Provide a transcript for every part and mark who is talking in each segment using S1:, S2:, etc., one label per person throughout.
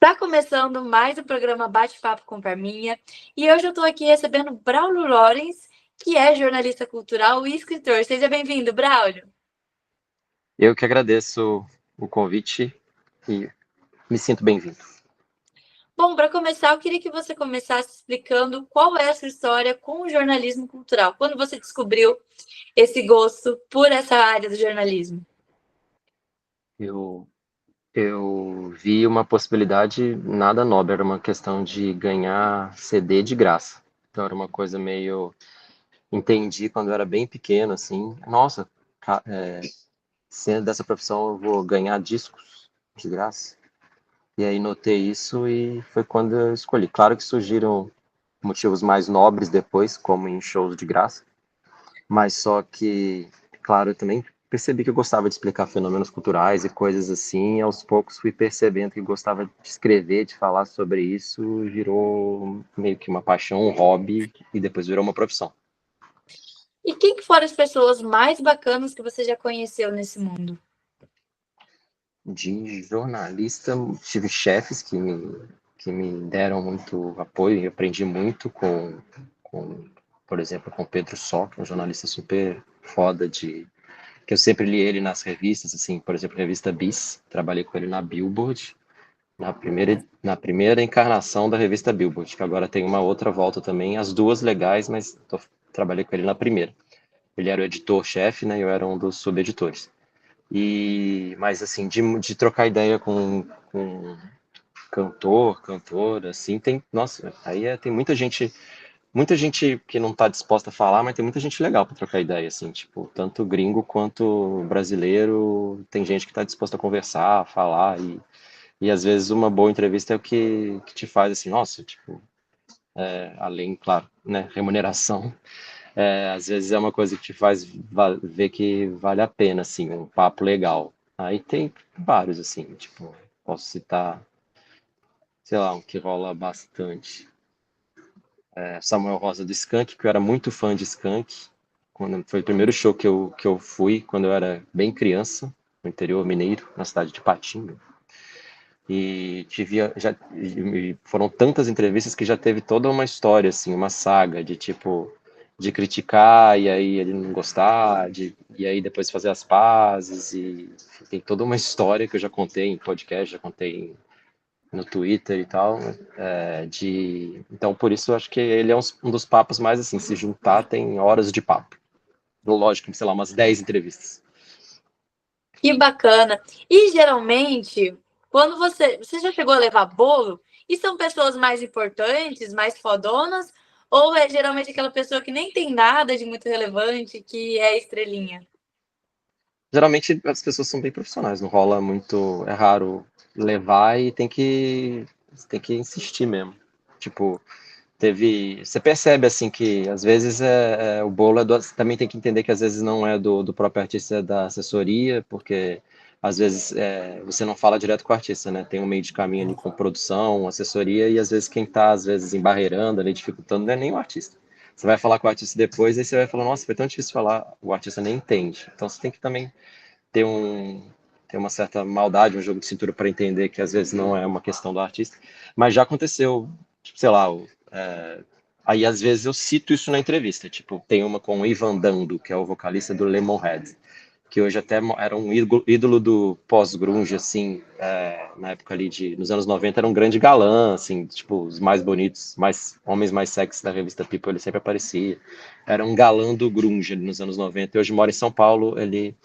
S1: Tá começando mais o programa Bate-Papo com Parminha e hoje eu estou aqui recebendo Braulio Lorenz, que é jornalista cultural e escritor. Seja bem-vindo, Braulio.
S2: Eu que agradeço o convite e me sinto bem-vindo.
S1: Bom, para começar, eu queria que você começasse explicando qual é a sua história com o jornalismo cultural. Quando você descobriu esse gosto por essa área do jornalismo?
S2: Eu vi uma possibilidade nada nobre, era uma questão de ganhar CD de graça. Então era uma coisa meio... Entendi quando eu era bem pequeno, assim, nossa, sendo dessa profissão eu vou ganhar discos de graça. E aí notei isso e foi quando eu escolhi. Claro que surgiram motivos mais nobres depois, como em shows de graça. Mas só que, claro, eu também percebi que eu gostava de explicar fenômenos culturais e coisas assim, e aos poucos fui percebendo que gostava de escrever, de falar sobre isso, virou meio que uma paixão, um hobby, e depois virou uma profissão.
S1: E quem que foram as pessoas mais bacanas que você já conheceu nesse mundo?
S2: De jornalista, tive chefes que me deram muito apoio, e aprendi muito com, por exemplo, com Pedro Só, que é um jornalista super foda que eu sempre li ele nas revistas, assim, por exemplo, revista Bis, trabalhei com ele na Billboard, na primeira encarnação da revista Billboard, que agora tem uma outra volta também, as duas legais, mas trabalhei com ele na primeira. Ele era o editor-chefe, né, e eu era um dos subeditores. Mas assim, de trocar ideia com cantor, cantora, assim, nossa, tem muita gente que não está disposta a falar, mas tem muita gente legal para trocar ideia, assim, tipo, tanto gringo quanto brasileiro, tem gente que está disposta a conversar, a falar, e às vezes uma boa entrevista é o que te faz, assim, nossa, tipo, além, claro, né, remuneração, às vezes é uma coisa que te faz ver que vale a pena, assim, um papo legal. Aí tem vários, assim, tipo, posso citar, sei lá, um que rola bastante. Samuel Rosa do Skank, que eu era muito fã de Skank, quando foi o primeiro show que eu fui quando eu era bem criança, no interior mineiro, na cidade de Patinga. E foram tantas entrevistas que já teve toda uma história, assim, uma saga de tipo de criticar e aí ele não gostar, e aí depois fazer as pazes e tem toda uma história que eu já contei em podcast, já contei no Twitter e tal, então por isso eu acho que ele é um dos papos mais assim, se juntar tem horas de papo. Lógico, sei lá, umas 10 entrevistas.
S1: Que bacana! E geralmente, quando você já chegou a levar bolo, e são pessoas mais importantes, mais fodonas, ou é geralmente aquela pessoa que nem tem nada de muito relevante, que é estrelinha?
S2: Geralmente as pessoas são bem profissionais, não rola muito, é raro levar e tem que insistir mesmo. Tipo, você percebe assim que às vezes o bolo também tem que entender que às vezes não é do próprio artista, é da assessoria, porque às vezes você não fala direto com o artista, né? Tem um meio de caminho ali com produção, assessoria, e às vezes quem tá às vezes embarreirando ali, dificultando, não é nem o artista. Você vai falar com o artista depois, aí você vai falar, nossa, foi tão difícil falar, o artista nem entende. Então você tem que também ter ter uma certa maldade, um jogo de cintura para entender que às vezes não é uma questão do artista. Mas já aconteceu, tipo, sei lá, aí às vezes eu cito isso na entrevista, tipo, tem uma com o Ivan Dando, que é o vocalista do Lemonhead, que hoje até era um ídolo do pós-grunge, assim, na época ali nos anos 90 era um grande galã, assim, tipo, os mais bonitos, homens mais sexy da revista People, ele sempre aparecia. Era um galã do grunge ali nos anos 90, e hoje mora em São Paulo, ele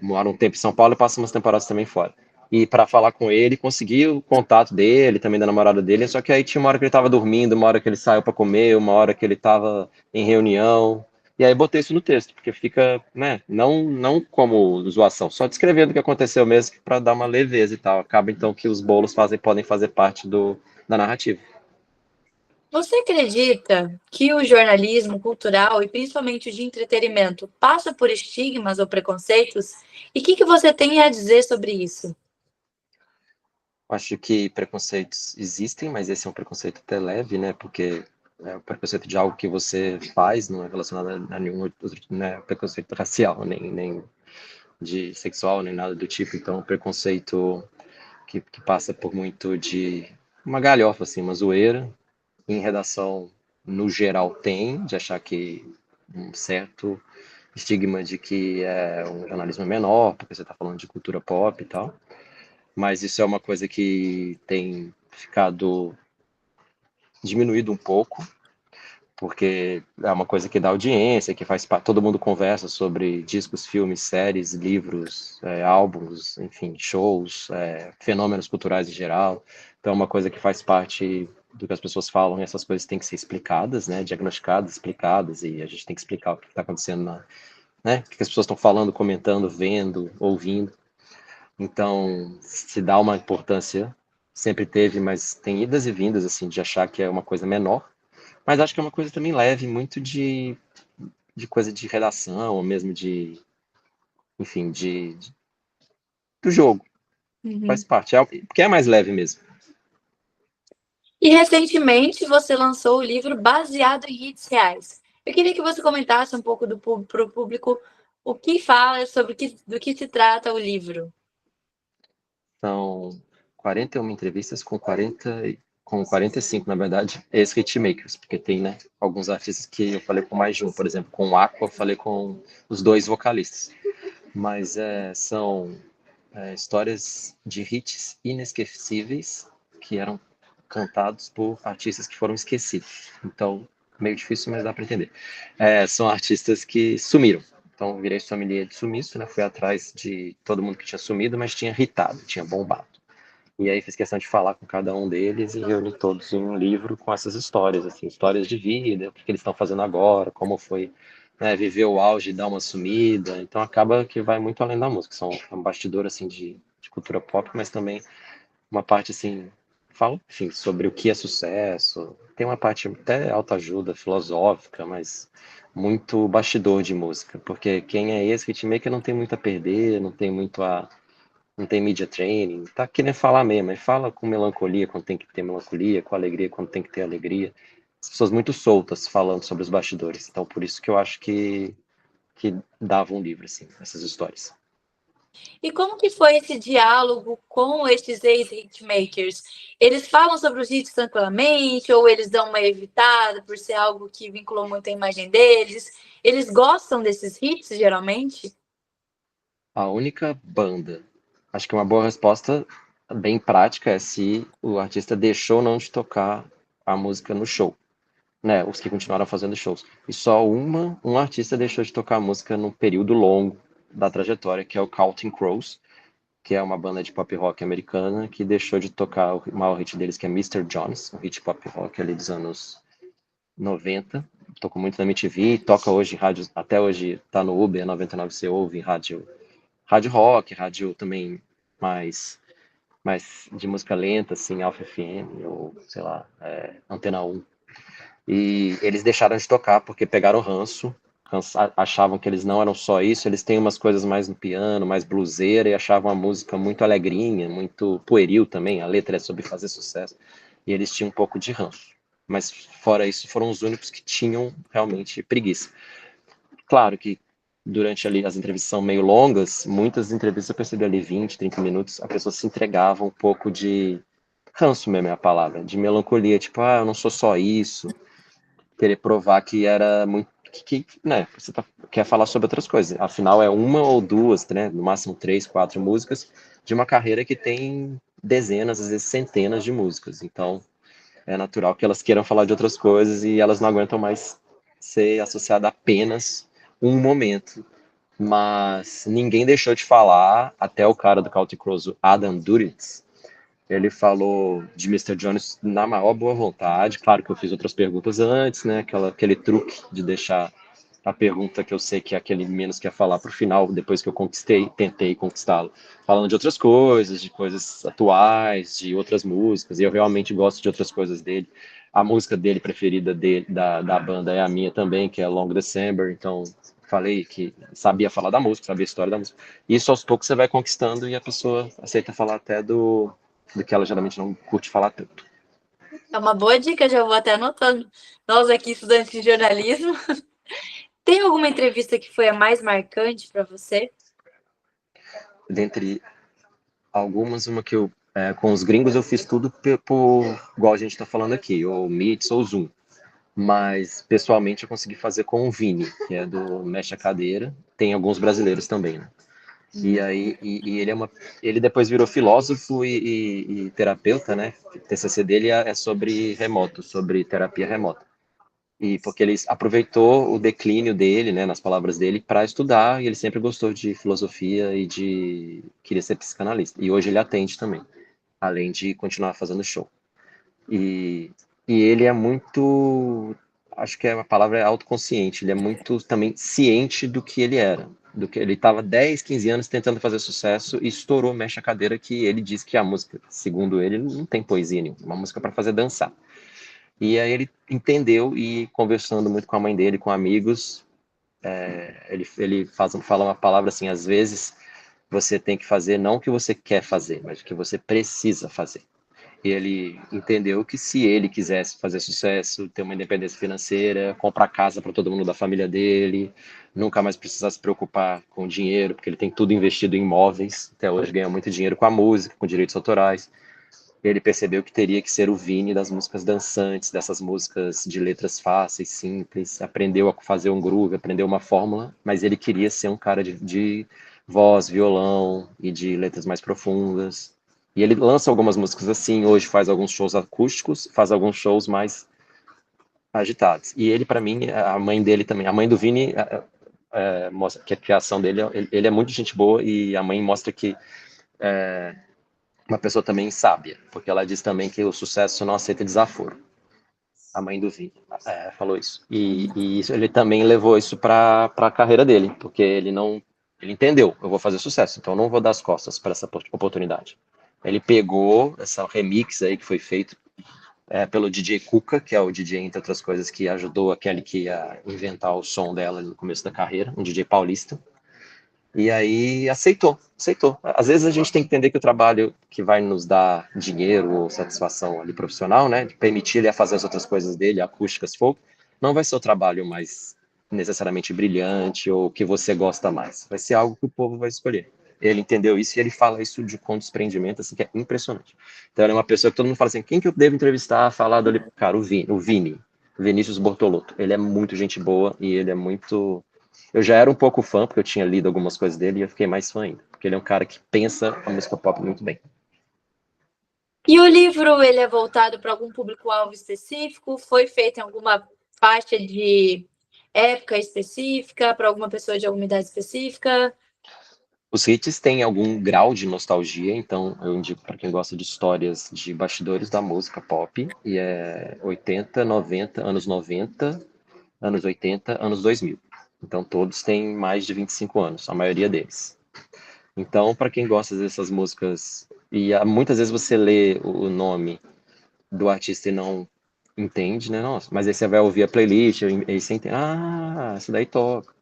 S2: mora um tempo em São Paulo e passa umas temporadas também fora. E para falar com ele, consegui o contato dele, também da namorada dele, só que aí tinha uma hora que ele tava dormindo, uma hora que ele saiu para comer, uma hora que ele tava em reunião. E aí botei isso no texto, porque fica, né, não como zoação, só descrevendo o que aconteceu mesmo para dar uma leveza e tal. Acaba então que os bolos podem fazer parte da narrativa.
S1: Você acredita que o jornalismo cultural e principalmente o de entretenimento passa por estigmas ou preconceitos? E o que você tem a dizer sobre isso?
S2: Acho que preconceitos existem, mas esse é um preconceito até leve, né? Porque é o preconceito de algo que você faz, não é relacionado a nenhum outro, né? Preconceito racial, nem de sexual, nem nada do tipo. Então, preconceito que passa por muito de uma galhofa, assim, uma zoeira. Em redação, no geral, tem, de achar que um certo estigma de que é um jornalismo menor, porque você está falando de cultura pop e tal. Mas isso é uma coisa que tem ficado diminuído um pouco, porque é uma coisa que dá audiência, que faz parte, todo mundo conversa sobre discos, filmes, séries, livros, álbuns, enfim, shows, fenômenos culturais em geral. Então é uma coisa que faz parte do que as pessoas falam, e essas coisas têm que ser explicadas, né, diagnosticadas, explicadas, e a gente tem que explicar o que está acontecendo, né, o que as pessoas estão falando, comentando, vendo, ouvindo. Então, se dá uma importância, sempre teve, mas tem idas e vindas, assim, de achar que é uma coisa menor, mas acho que é uma coisa também leve, muito de coisa de redação, ou mesmo de, enfim, do jogo. Faz
S1: Uhum.
S2: parte, porque é mais leve mesmo.
S1: E recentemente você lançou o livro baseado em hits reais. Eu queria que você comentasse um pouco para o público o que fala sobre do que se trata o livro.
S2: São 41 entrevistas com 45, na verdade, ex-hitmakers, porque tem, né, alguns artistas que eu falei com mais de um, por exemplo, com o Aqua eu falei com os dois vocalistas. Mas são histórias de hits inesquecíveis que eram cantados por artistas que foram esquecidos. Então, meio difícil, mas dá para entender. São artistas que sumiram. Então, virei sommelier de sumiço, né? Fui atrás de todo mundo que tinha sumido, mas tinha hitado, tinha bombado. E aí fiz questão de falar com cada um deles e reunir todos em um livro com essas histórias, assim, histórias de vida, o que eles estão fazendo agora, como foi, né, viver o auge e dar uma sumida. Então acaba que vai muito além da música. É um bastidor assim de cultura pop, mas também uma parte assim, fala, enfim, sobre o que é sucesso. Tem uma parte até autoajuda filosófica, mas muito bastidor de música, porque quem é esse hitmaker não tem muito a perder, não tem media training, tá querendo falar mesmo, mas fala com melancolia quando tem que ter melancolia, com alegria quando tem que ter alegria. As pessoas muito soltas falando sobre os bastidores. Então, por isso que eu acho que dava um livro, assim, essas histórias.
S1: E como que foi esse diálogo com esses ex-hitmakers? Eles falam sobre os hits tranquilamente ou eles dão uma evitada por ser algo que vinculou muito a imagem deles? Eles gostam desses hits, geralmente?
S2: A única banda, acho que uma boa resposta bem prática é se o artista deixou ou não de tocar a música no show, né? Os que continuaram fazendo shows. E só um artista deixou de tocar a música num período longo da trajetória, que é o Counting Crows, que é uma banda de pop rock americana que deixou de tocar o maior hit deles, que é Mr. Jones, um hit pop rock ali dos anos 90. Tocou muito na MTV, toca hoje em rádio, até hoje tá no Uber 99, você ouve em rádio rock, rádio também mais mais de música lenta, assim, Alpha FM, ou sei lá, Antena 1. E eles deixaram de tocar porque pegaram ranço, achavam que eles não eram só isso, eles têm umas coisas mais no piano, mais bluseira, e achavam a música muito alegrinha, muito pueril também, a letra é sobre fazer sucesso, e eles tinham um pouco de ranço. Mas fora isso, foram os únicos que tinham realmente preguiça. Claro que durante ali as entrevistas são meio longas, muitas entrevistas eu percebi ali 20, 30 minutos, a pessoa se entregava um pouco de ranço mesmo é a palavra, de melancolia, tipo, eu não sou só isso, querer provar que era muito né, quer falar sobre outras coisas. Afinal, é uma ou duas, né, no máximo 3, 4 músicas de uma carreira que tem dezenas, às vezes centenas de músicas. Então, é natural que elas queiram falar de outras coisas e elas não aguentam mais ser associadas a apenas um momento. Mas ninguém deixou de falar, até o cara do Counting Crows, o Adam Duritz, ele falou de Mr. Jones na maior boa vontade. Claro que eu fiz outras perguntas antes, né? Aquele truque de deixar a pergunta que eu sei que é aquele menos quer falar para o final, depois que eu tentei conquistá-lo. Falando de outras coisas, de coisas atuais, de outras músicas, e eu realmente gosto de outras coisas dele. A música dele preferida da banda é a minha também, que é Long December, então falei que sabia falar da música, sabia a história da música. E isso aos poucos você vai conquistando e a pessoa aceita falar até do que ela geralmente não curte falar tanto.
S1: É uma boa dica, já vou até anotando. Nós aqui, estudantes de jornalismo. Tem alguma entrevista que foi a mais marcante para você?
S2: Dentre algumas, uma que eu Com os gringos eu fiz tudo por igual a gente está falando aqui, ou Meets ou Zoom. Mas pessoalmente eu consegui fazer com o Vini, que é do Mexe a Cadeira. Tem alguns brasileiros também, né? E aí e ele depois virou filósofo e terapeuta, né? O TCC dele é sobre remoto, sobre terapia remota. E porque ele aproveitou o declínio dele, né, nas palavras dele, para estudar, e ele sempre gostou de filosofia e queria ser psicanalista. E hoje ele atende também, além de continuar fazendo show. E, e ele é muito, acho que a palavra é autoconsciente, ele é muito também ciente do que ele era, do que ele estava 10, 15 anos tentando fazer sucesso e estourou Mexe a Cadeira, que ele diz que a música, segundo ele, não tem poesia nenhuma, é uma música para fazer dançar. E aí ele entendeu e conversando muito com a mãe dele, com amigos, ele fala uma palavra assim, às vezes você tem que fazer não o que você quer fazer, mas o que você precisa fazer. E ele entendeu que se ele quisesse fazer sucesso, ter uma independência financeira, comprar casa para todo mundo da família dele, nunca mais precisar se preocupar com dinheiro, porque ele tem tudo investido em imóveis, até hoje ganha muito dinheiro com a música, com direitos autorais. Ele percebeu que teria que ser o Vini das músicas dançantes, dessas músicas de letras fáceis, simples, aprendeu a fazer um groove, aprendeu uma fórmula, mas ele queria ser um cara de voz, violão e de letras mais profundas. E ele lança algumas músicas assim, hoje faz alguns shows acústicos, faz alguns shows mais agitados. E ele, para mim, a mãe dele também, a mãe do Vini, mostra que a criação dele, ele é muito gente boa e a mãe mostra que uma pessoa também sábia, porque ela diz também que o sucesso não aceita desaforo. A mãe do Vini falou isso. E isso, ele também levou isso para a carreira dele, porque ele entendeu, eu vou fazer sucesso, então eu não vou dar as costas para essa oportunidade. Ele pegou essa remix aí que foi feito pelo DJ Cuca, que é o DJ, entre outras coisas, que ajudou aquele que ia inventar o som dela no começo da carreira, um DJ paulista. E aí aceitou. Às vezes a gente tem que entender que o trabalho que vai nos dar dinheiro ou satisfação ali profissional, né, de permitir ele a fazer as outras coisas dele, acústicas, folk, não vai ser o trabalho mais necessariamente brilhante ou que você gosta mais. Vai ser algo que o povo vai escolher. Ele entendeu isso e ele fala isso com desprendimento, assim, que é impressionante. Então ele é uma pessoa que todo mundo fala assim, quem que eu devo entrevistar, falar dele? Cara, o Vini, Vinícius Bortolotto. Ele é muito gente boa e ele é muito eu já era um pouco fã, porque eu tinha lido algumas coisas dele e eu fiquei mais fã ainda. Porque ele é um cara que pensa a música pop muito bem.
S1: E o livro, ele é voltado para algum público-alvo específico? Foi feito em alguma faixa de época específica, para alguma pessoa de alguma idade específica?
S2: Os hits têm algum grau de nostalgia, então eu indico para quem gosta de histórias de bastidores da música pop, e é 80, 90, anos 90, anos 80, anos 2000. Então todos têm mais de 25 anos, a maioria deles. Então, para quem gosta dessas músicas, e muitas vezes você lê o nome do artista e não entende, né? Nossa, mas aí você vai ouvir a playlist, aí você entende, isso daí toca.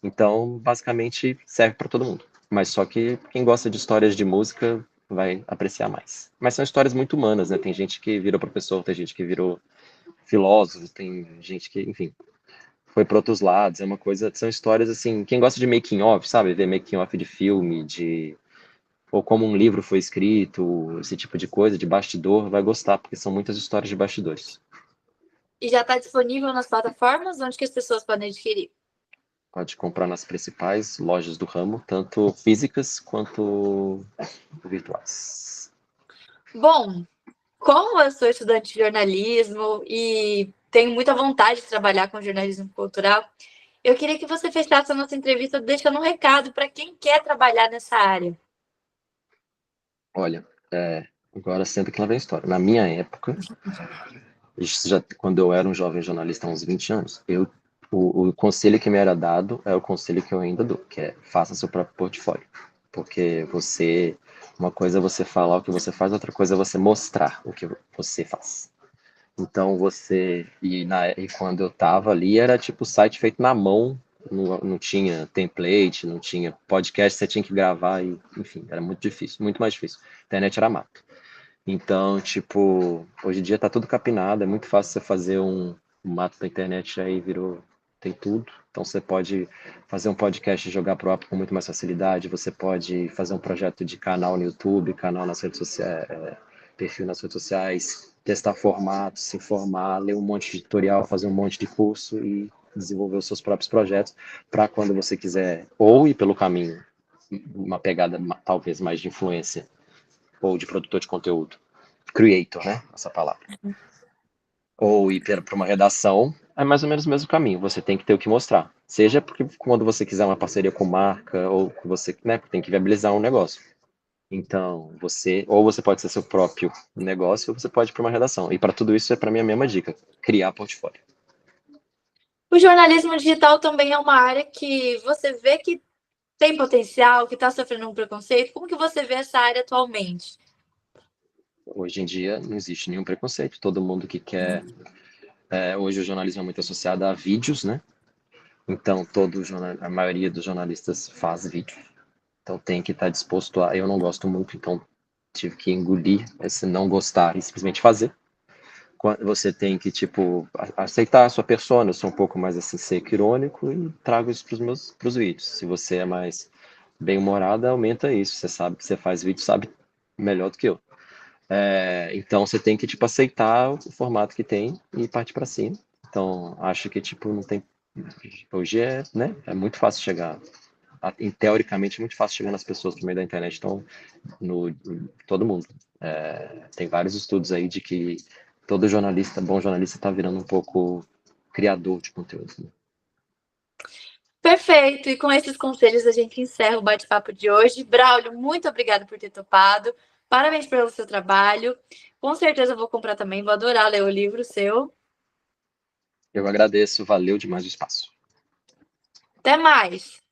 S2: Então, basicamente, serve para todo mundo. Mas só que quem gosta de histórias de música vai apreciar mais. Mas são histórias muito humanas, né? Tem gente que virou professor, tem gente que virou filósofo, tem gente que, enfim, foi para outros lados. É uma coisa, são histórias assim. Quem gosta de making of, sabe? Ver making of de filme, de ou como um livro foi escrito, esse tipo de coisa, de bastidor, vai gostar, porque são muitas histórias de bastidores.
S1: E já está disponível nas plataformas onde que as pessoas podem adquirir?
S2: Pode comprar nas principais lojas do ramo, tanto físicas quanto virtuais.
S1: Bom, como eu sou estudante de jornalismo e tenho muita vontade de trabalhar com jornalismo cultural, eu queria que você fechasse a nossa entrevista deixando um recado para quem quer trabalhar nessa área.
S2: Olha, agora senta que lá vem a história. Na minha época, isso já, quando eu era um jovem jornalista há uns 20 anos, o conselho que me era dado é o conselho que eu ainda dou, que é faça seu próprio portfólio. Porque uma coisa é você falar o que você faz, outra coisa é você mostrar o que você faz. Então e quando eu tava ali, era tipo site feito na mão, não tinha template, não tinha podcast, você tinha que gravar, e, enfim, era muito difícil, muito mais difícil. A internet era mato. Então, tipo, hoje em dia tá tudo capinado, é muito fácil você fazer um mato da internet, aí virou tem tudo. Então você pode fazer um podcast e jogar pro ar com muito mais facilidade, você pode fazer um projeto de canal no YouTube, canal nas redes sociais, perfil nas redes sociais, testar formatos, se informar, ler um monte de tutorial, fazer um monte de curso e desenvolver os seus próprios projetos para quando você quiser ou ir pelo caminho, uma pegada talvez mais de influência ou de produtor de conteúdo, creator, né? Essa palavra. Ou ir para uma redação, é mais ou menos o mesmo caminho. Você tem que ter o que mostrar. Seja porque quando você quiser uma parceria com marca, ou que você, né, tem que viabilizar um negócio. Então, ou você pode ser seu próprio negócio, ou você pode ir para uma redação. E para tudo isso, é para mim a mesma dica: criar portfólio.
S1: O jornalismo digital também é uma área que você vê que tem potencial, que está sofrendo um preconceito. Como que você vê essa área atualmente?
S2: Hoje em dia, não existe nenhum preconceito. Todo mundo que quer. Hoje o jornalismo é muito associado a vídeos, né? Então, a maioria dos jornalistas faz vídeo. Então, tem que estar disposto a. Eu não gosto muito, então tive que engolir esse não gostar e simplesmente fazer. Você tem que, tipo, aceitar a sua persona. Eu sou um pouco mais, assim, seco, irônico e trago isso pros vídeos. Se você é mais bem-humorada, aumenta isso. Você sabe que você faz vídeo, sabe melhor do que eu. Então, você tem que, tipo, aceitar o formato que tem e partir para cima. Então, acho que, tipo, não tem... Hoje né, é muito fácil chegar... Teoricamente, é muito fácil chegar nas pessoas por meio da internet. Então, todo mundo. Tem vários estudos aí de que todo jornalista, bom jornalista, está virando um pouco criador de conteúdo. Né?
S1: Perfeito. E com esses conselhos a gente encerra o bate-papo de hoje. Braulio, muito obrigada por ter topado. Parabéns pelo seu trabalho. Com certeza eu vou comprar também. Vou adorar ler o livro seu.
S2: Eu agradeço. Valeu demais o espaço.
S1: Até mais.